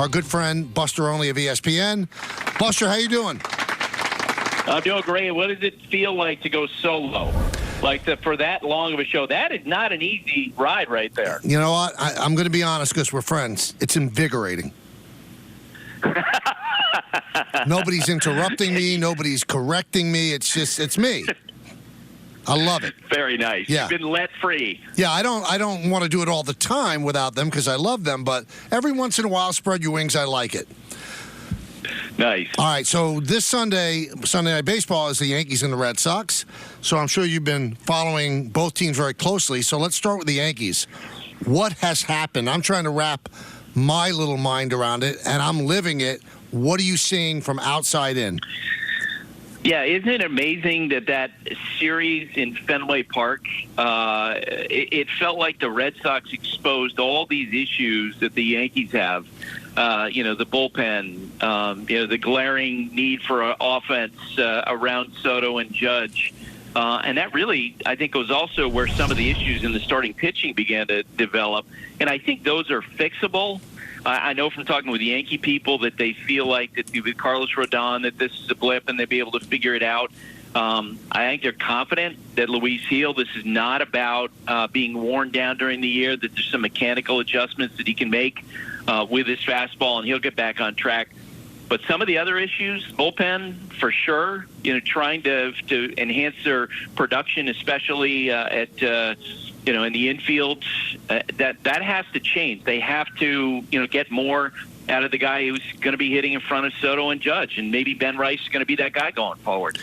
our good friend Buster Olney of ESPN. Buster, how you doing? I'm doing great. What does it feel like to go solo? For that long of a show? That is not an easy ride right there. You know what? I'm going to be honest because we're friends. It's invigorating. Nobody's interrupting me. Nobody's correcting me. It's me. I love it. Very nice. Yeah. You've been let free. Yeah, I don't want to do it all the time without them because I love them, but every once in a while, spread your wings. I like it. Nice. All right, so this Sunday Night Baseball is the Yankees and the Red Sox. So I'm sure you've been following both teams very closely. So let's start with the Yankees. What has happened? I'm trying to wrap my little mind around it, and I'm living it. What are you seeing from outside in? Yeah, isn't it amazing that series in Fenway Park, it felt like the Red Sox exposed all these issues that the Yankees have. The bullpen, the glaring need for offense around Soto and Judge. And that really, I think, was also where some of the issues in the starting pitching began to develop. And I think those are fixable. I know from talking with Yankee people that they feel like that with Carlos Rodon that this is a blip and they'll be able to figure it out. I think they're confident that Luis Gil, this is not about being worn down during the year, that there's some mechanical adjustments that he can make with his fastball, and he'll get back on track. But some of the other issues, bullpen for sure, trying to enhance their production, especially in the infield, that has to change. They have to, get more out of the guy who's going to be hitting in front of Soto and Judge, and maybe Ben Rice is going to be that guy going forward.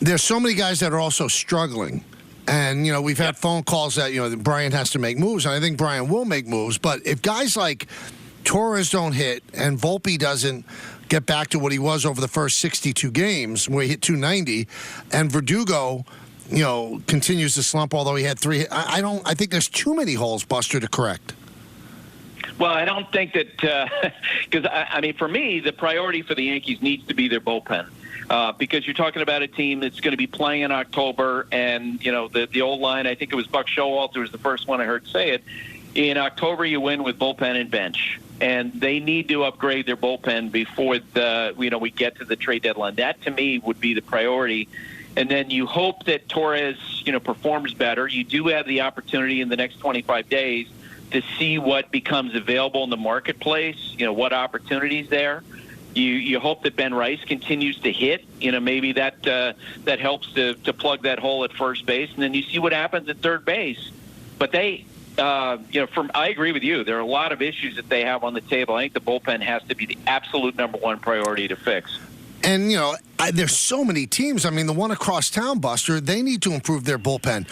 There's so many guys that are also struggling. And, we've had phone calls that, Brian has to make moves, and I think Brian will make moves. But if guys like Torres don't hit and Volpe doesn't get back to what he was over the first 62 games, where he hit 290, and Verdugo, continues to slump, although he had 3. I think there's too many holes, Buster, to correct. Well, I don't think that because, for me, the priority for the Yankees needs to be their bullpen. Because you're talking about a team that's going to be playing in October, and, the old line, I think it was Buck Showalter was the first one I heard say it. In October, you win with bullpen and bench. And they need to upgrade their bullpen before we get to the trade deadline. That, to me, would be the priority. And then you hope that Torres, performs better. You do have the opportunity in the next 25 days to see what becomes available in the marketplace, what opportunities there. You hope that Ben Rice continues to hit. Maybe that helps to plug that hole at first base. And then you see what happens at third base. But they, I agree with you. There are a lot of issues that they have on the table. I think the bullpen has to be the absolute number one priority to fix. And, there's so many teams. The one across town, Buster, they need to improve their bullpen.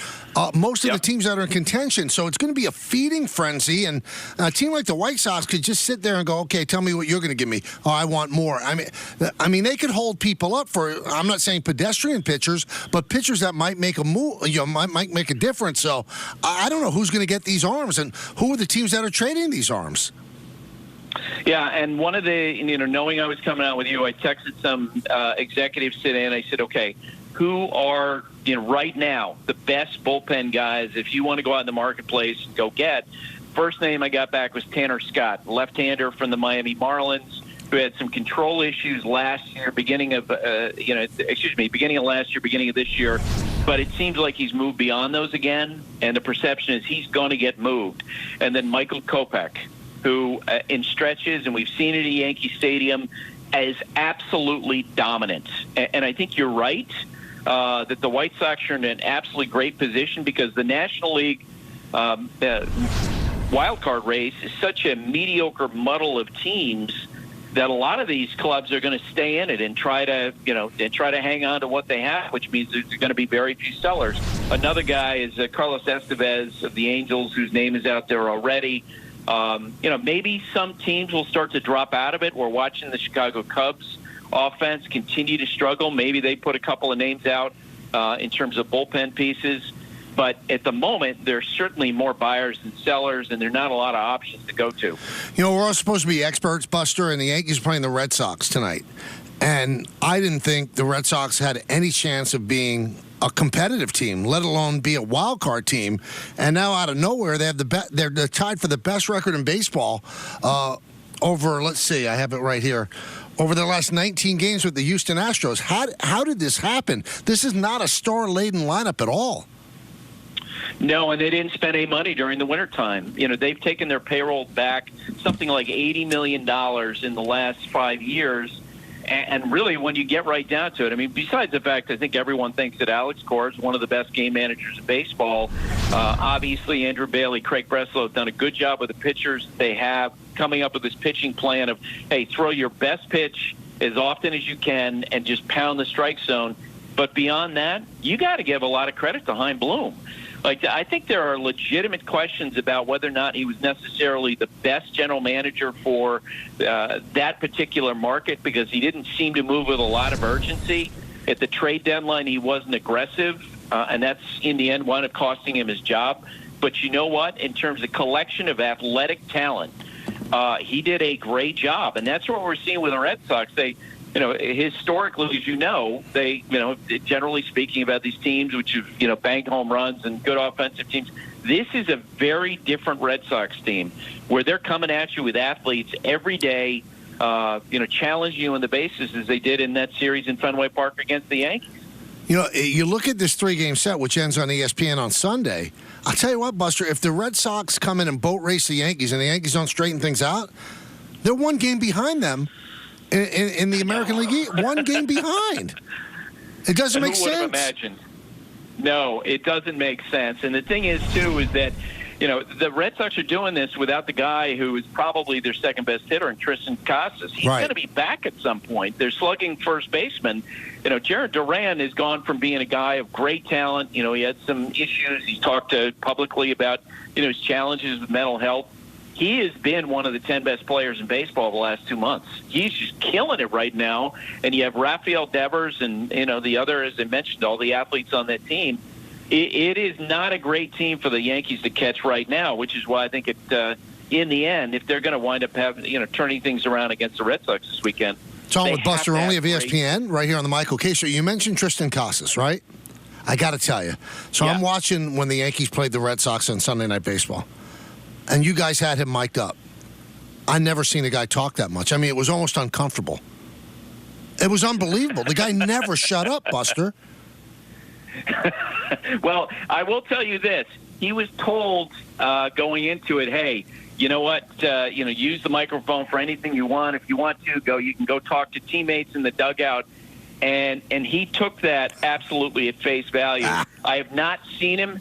Most of the teams that are in contention, so it's going to be a feeding frenzy. And a team like the White Sox could just sit there and go, okay, tell me what you're going to give me. Oh, I want more. They could hold people up for, I'm not saying pedestrian pitchers, but pitchers that might make a move, might make a difference. So I don't know who's going to get these arms and who are the teams that are trading these arms. Yeah, and one of the, knowing I was coming out with you, I texted some executives today, and I said, okay, who are, right now, the best bullpen guys if you want to go out in the marketplace and go get? First name I got back was Tanner Scott, left-hander from the Miami Marlins, who had some control issues last year, beginning of last year, beginning of this year. But it seems like he's moved beyond those again, and the perception is he's going to get moved. And then Michael Kopech, who in stretches, and we've seen it at Yankee Stadium, is absolutely dominant. And I think you're right that the White Sox are in an absolutely great position because the National League wild card race is such a mediocre muddle of teams that a lot of these clubs are going to stay in it and try to hang on to what they have, which means there's going to be very few sellers. Another guy is Carlos Estevez of the Angels, whose name is out there already. Maybe some teams will start to drop out of it. We're watching the Chicago Cubs offense continue to struggle. Maybe they put a couple of names out in terms of bullpen pieces. But at the moment, there's certainly more buyers than sellers, and there are not a lot of options to go to. We're all supposed to be experts, Buster, and the Yankees are playing the Red Sox tonight. And I didn't think the Red Sox had any chance of being a competitive team, let alone be a wild card team. And now out of nowhere, they have they're tied for the best record in baseball over, let's see, I have it right here, over their last 19 games with the Houston Astros. How did this happen? This is not a star-laden lineup at all. No, and they didn't spend any money during the wintertime. They've taken their payroll back something like $80 million in the last 5 years. And really, when you get right down to it, I mean, besides the fact I think everyone thinks that Alex Cora is one of the best game managers in baseball, obviously Andrew Bailey, Craig Breslow have done a good job with the pitchers they have, coming up with this pitching plan of, hey, throw your best pitch as often as you can and just pound the strike zone. But beyond that, you got to give a lot of credit to Chaim Bloom. I think there are legitimate questions about whether or not he was necessarily the best general manager for that particular market, because he didn't seem to move with a lot of urgency. At the trade deadline, he wasn't aggressive, and that's, in the end, wound up costing him his job. But you know what? In terms of collection of athletic talent, he did a great job, and that's what we're seeing with the Red Sox. Historically, as they, generally speaking about these teams, which have, banked home runs and good offensive teams, this is a very different Red Sox team where they're coming at you with athletes every day, challenging you on the basis as they did in that series in Fenway Park against the Yankees. You look at this 3-game set, which ends on ESPN on Sunday. I'll tell you what, Buster, if the Red Sox come in and boat race the Yankees and the Yankees don't straighten things out, they're one game behind them. In the American League, one game behind. It doesn't make sense. Who would have imagined? No, it doesn't make sense. And the thing is, too, is that, the Red Sox are doing this without the guy who is probably their second-best hitter, and Tristan Casas. He's going to be back at some point. They're slugging first baseman. Jared Duran has gone from being a guy of great talent. He had some issues. He's talked publicly about, his challenges with mental health. He has been one of the 10 best players in baseball the last 2 months. He's just killing it right now. And you have Rafael Devers and, the other, as I mentioned, all the athletes on that team. It is not a great team for the Yankees to catch right now, which is why I think in the end, if they're going to wind up having, turning things around against the Red Sox this weekend. It's on with Buster Olney of ESPN right here on the Michael K. Show. You mentioned Tristan Casas, right? I got to tell you. So I'm watching when the Yankees played the Red Sox on Sunday Night Baseball. And you guys had him mic'd up. I never seen a guy talk that much. I mean, it was almost uncomfortable. It was unbelievable. The guy never shut up, Buster. Well, I will tell you this. He was told going into it, hey, you know what, use the microphone for anything you want. If you want to, you can go talk to teammates in the dugout. And he took that absolutely at face value. I have not seen him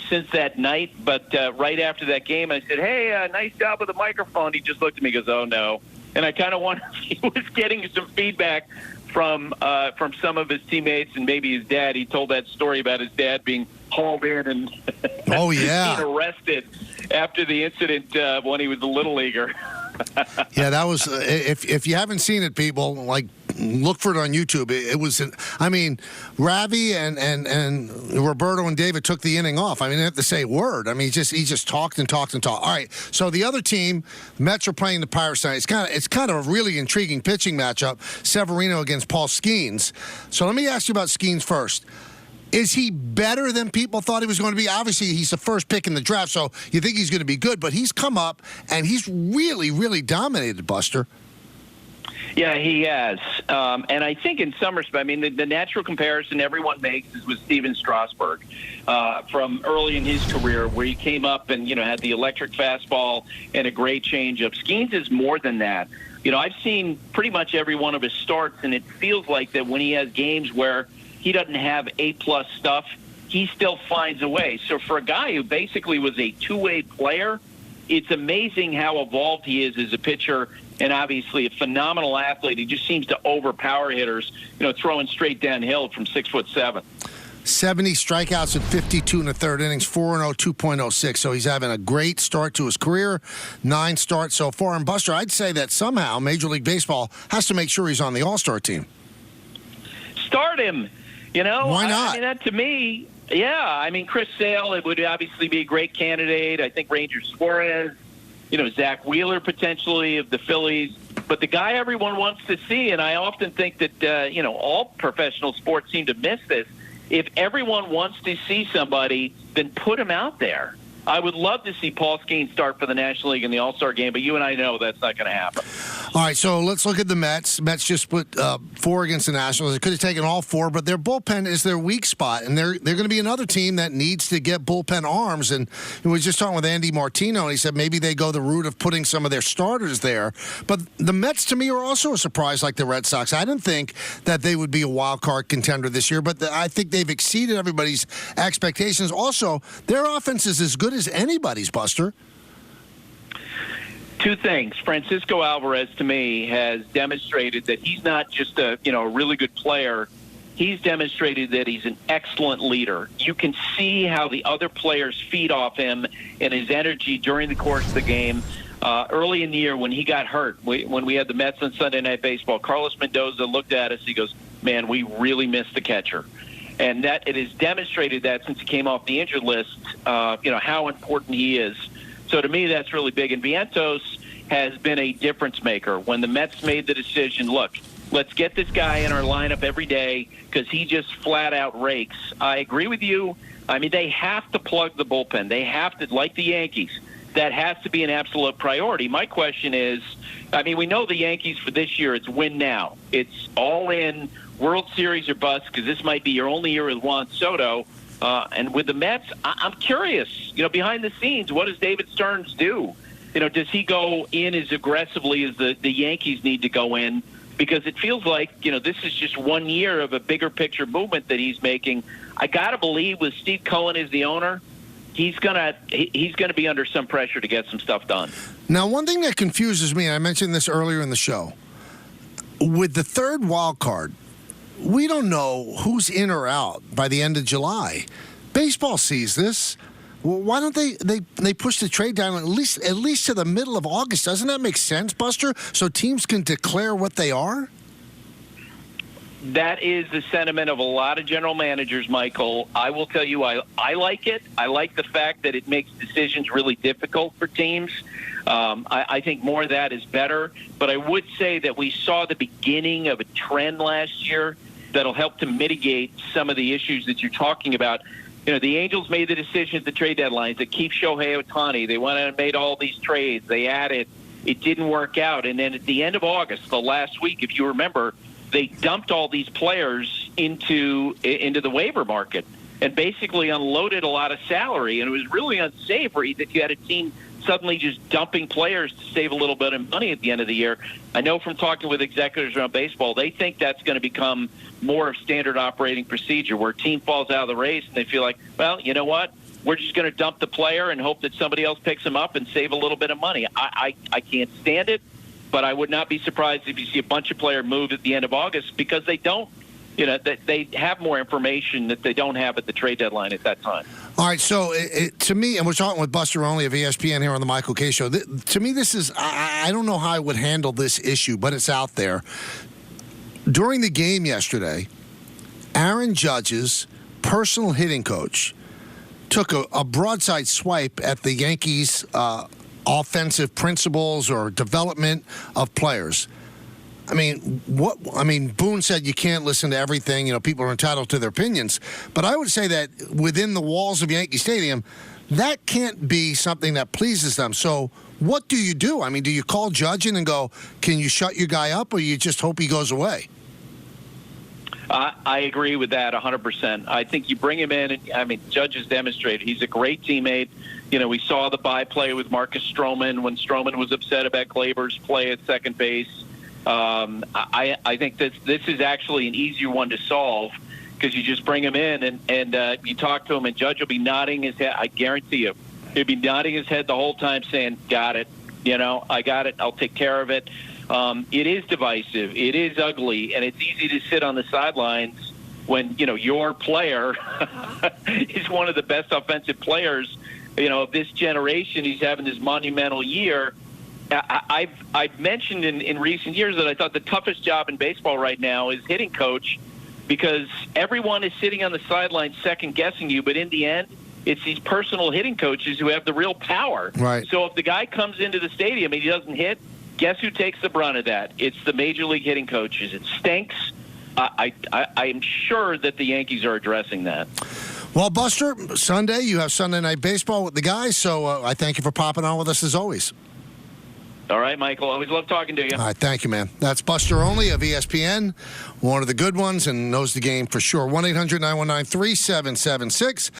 since that night, but right after that game, I said, hey, nice job with the microphone. He just looked at me and goes, oh, no. And I kind of wondered if he was getting some feedback from some of his teammates and maybe his dad. He told that story about his dad being hauled in and being arrested after the incident when he was a little leaguer. Yeah, that was if you haven't seen it, people, look for it on YouTube. It was, Ravi and Roberto and David took the inning off. I mean, they didn't have to say a word. I mean, he just talked and talked and talked. All right, so the other team, the Mets are playing the Pirates tonight. It's kind of a really intriguing pitching matchup, Severino against Paul Skeens. So let me ask you about Skeens first. Is he better than people thought he was going to be? Obviously, he's the first pick in the draft, so you think he's going to be good. But he's come up, and he's really, really dominated, Buster. Yeah, he has. And I think in some respects, the natural comparison everyone makes is with Steven Strasburg from early in his career, where he came up and, had the electric fastball and a great changeup. Skeens is more than that. I've seen pretty much every one of his starts, and it feels like that when he has games where he doesn't have A-plus stuff, he still finds a way. So for a guy who basically was a two-way player, it's amazing how evolved he is as a pitcher, and obviously a phenomenal athlete. He just seems to overpower hitters, throwing straight downhill from 6'7". 70 strikeouts in 52 in the third innings, 4-0, 2.06. So he's having a great start to his career, 9 starts so far. And Buster, I'd say that somehow Major League Baseball has to make sure he's on the All-Star team. Start him. Why not? That to me, yeah. Chris Sale, it would obviously be a great candidate. I think Ranger Suarez, Zach Wheeler potentially of the Phillies. But the guy everyone wants to see, and I often think that, all professional sports seem to miss this. If everyone wants to see somebody, then put him out there. I would love to see Paul Skeens start for the National League in the All-Star game, but you and I know that's not going to happen. All right, so let's look at the Mets. Mets just put 4 against the Nationals. They could have taken all 4, but their bullpen is their weak spot, and they're going to be another team that needs to get bullpen arms. And we were just talking with Andy Martino, and he said maybe they go the route of putting some of their starters there. But the Mets, to me, are also a surprise like the Red Sox. I didn't think that they would be a wild card contender this year, but I think they've exceeded everybody's expectations. Also, their offense is as good as anybody's, Buster. Two things. Francisco Alvarez, to me, has demonstrated that he's not just a really good player. He's demonstrated that he's an excellent leader. You can see how the other players feed off him and his energy during the course of the game. Early in the year when he got hurt, when we had the Mets on Sunday Night Baseball, Carlos Mendoza looked at us. He goes, "Man, we really missed the catcher." And that it has demonstrated that since he came off the injured list, how important he is. So to me, that's really big. And Vientos has been a difference maker. When the Mets made the decision, look, let's get this guy in our lineup every day because he just flat out rakes. I agree with you. I mean, they have to plug the bullpen. They have to, like the Yankees, that has to be an absolute priority. My question is, I mean, we know the Yankees for this year, it's win now. It's all in World Series or bust because this might be your only year with Juan Soto. And with the Mets, I'm curious, behind the scenes, what does David Stearns do? Does he go in as aggressively as the Yankees need to go in? Because it feels like, this is just 1 year of a bigger picture movement that he's making. I got to believe with Steve Cohen as the owner, he's gonna be under some pressure to get some stuff done. Now, one thing that confuses me, and I mentioned this earlier in the show, with the third wild card, we don't know who's in or out by the end of July. Baseball sees this. Well, why don't they push the trade down at least to the middle of August? Doesn't that make sense, Buster? So teams can declare what they are? That is the sentiment of a lot of general managers, Michael. I will tell you, I like it. I like the fact that it makes decisions really difficult for teams. I think more of that is better. But I would say that we saw the beginning of a trend last year that'll help to mitigate some of the issues that you're talking about. The Angels made the decision at the trade deadlines to keep Shohei Ohtani. They went out and made all these trades. They added. It didn't work out. And then at the end of August, the last week, if you remember, they dumped all these players into the waiver market and basically unloaded a lot of salary. And it was really unsavory that you had a team suddenly just dumping players to save a little bit of money at the end of the year. I know from talking with executives around baseball, they think that's going to become more of standard operating procedure where a team falls out of the race and they feel like, well, you know what? We're just going to dump the player and hope that somebody else picks him up and save a little bit of money. I can't stand it, but I would not be surprised if you see a bunch of players move at the end of August because they don't. They have more information that they don't have at the trade deadline at that time. All right, so to me, and we're talking with Buster Olney of ESPN here on the Michael Kay Show, to me this is, I don't know how I would handle this issue, but it's out there. During the game yesterday, Aaron Judge's personal hitting coach took a broadside swipe at the Yankees' offensive principles or development of players. Boone said you can't listen to everything. People are entitled to their opinions. But I would say that within the walls of Yankee Stadium, that can't be something that pleases them. So what do you do? Do you call Judge in and go, can you shut your guy up, or you just hope he goes away? I agree with that 100%. I think you bring him in. Judge has demonstrated he's a great teammate. We saw the byplay with Marcus Stroman when Stroman was upset about Gleyber's play at second base. I think this is actually an easier one to solve because you just bring him in and you talk to him, and Judge will be nodding his head. I guarantee you, he'll be nodding his head the whole time saying, got it. I got it. I'll take care of it. It is divisive. It is ugly, and it's easy to sit on the sidelines when, your player is one of the best offensive players, of this generation. He's having this monumental year. I've mentioned in recent years that I thought the toughest job in baseball right now is hitting coach because everyone is sitting on the sidelines second-guessing you, but in the end, it's these personal hitting coaches who have the real power. Right. So if the guy comes into the stadium and he doesn't hit, guess who takes the brunt of that? It's the Major League hitting coaches. It stinks. I'm sure that the Yankees are addressing that. Well, Buster, Sunday, you have Sunday Night Baseball with the guys, so I thank you for popping on with us as always. All right, Michael. Always love talking to you. All right, thank you, man. That's Buster Olney of ESPN, one of the good ones, and knows the game for sure. 1-800-919-3776.